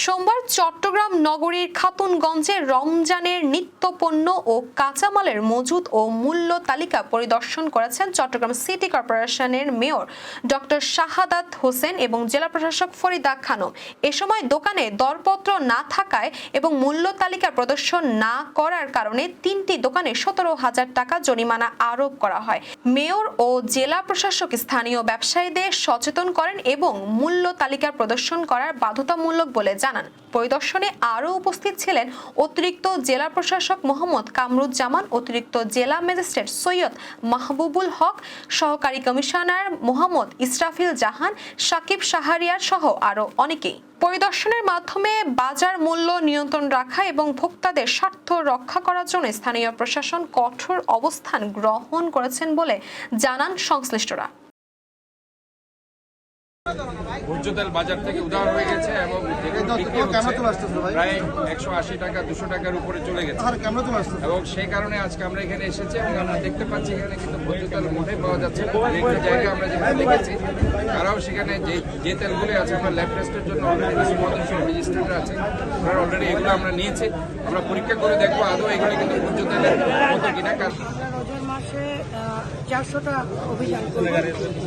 সোমবার চট্টগ্রাম নগরীর খাতুনগঞ্জে রমজানের নিত্যপণ্য ও কাঁচামালের মজুদ ও মূল্য তালিকা পরিদর্শন করেছেন চট্টগ্রাম সিটি কর্পোরেশনের মেয়র ডক্টর শাহাদাত হোসেন এবং জেলা প্রশাসক ফরিদা খানম। এ সময় দোকানে দরপত্র না থাকায় এবং মূল্য তালিকা প্রদর্শন না করার কারণে 3টি দোকানে 17,000 টাকা জরিমানা আরোপ করা হয়। মেয়র ও জেলা প্রশাসক স্থানীয় ব্যবসায়ীদের সচেতন করেন এবং মূল্য তালিকা প্রদর্শন করার বাধ্যতামূলক বলে জানান। পরিদর্শনে আরও উপস্থিত ছিলেন অতিরিক্ত জেলা প্রশাসক মোহাম্মদ কামরুজ্জামান, অতিরিক্ত জেলা ম্যাজিস্ট্রেট সৈয়দ মাহবুবুল হক, সহকারী কমিশনার মোহাম্মদ ইসরাফিল জাহান, সাকিব শাহরিয়ার সহ আরও অনেকেই। পরিদর্শনের মাধ্যমে বাজার মূল্য নিয়ন্ত্রণ রাখা এবং ভোক্তাদের স্বার্থ রক্ষা করার জন্য স্থানীয় প্রশাসন কঠোর অবস্থান গ্রহণ করেছেন বলে জানান সংশ্লিষ্টরা। ভোজ্য তেল বাজার থেকে উদ্ধার হয়ে গেছে এবং প্রায় 180 টাকা 200 টাকার উপরে চলে গেছে এবং সেই কারণে আজকে আমরা এখানে এসেছি এবং আমরা দেখতে পাচ্ছি এখানে কিন্তু ভোজ্য তেল মোটেই পাওয়া যাচ্ছে না। একটা জায়গায় আমরা যেখানে দেখেছি তারাও সেখানে যে তেলগুলি আছে আমরা ল্যাব টেস্টের জন্য রেজিস্ট্রেটর আছে আমরা অলরেডি এগুলো আমরা নিয়েছি। আমরা পরীক্ষা করে দেখবো আদৌ এগুলো কিন্তু ভোজ্য তেলের মতো কিনা। রোজার মাসে 400টা অভিযান করব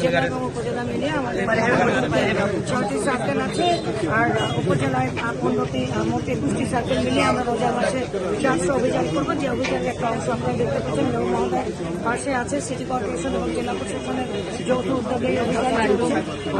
জেলা এবং উপজেলা মিলিয়ে আমাদের 6টি সার্কেল আছে আর উপজেলায় 15টি মোট 21টি সার্কেল মিলিয়ে আমরা রোজার মাসে 400 অভিযান করবো। যে অভিযানের একটা অংশ আপনারা দেখতে পাচ্ছেন মেয়র মহোদয়ের পাশে আছে সিটি কর্পোরেশন এবং জেলা প্রশাসনের যৌথ উদ্যোগে অভিযান চলছে।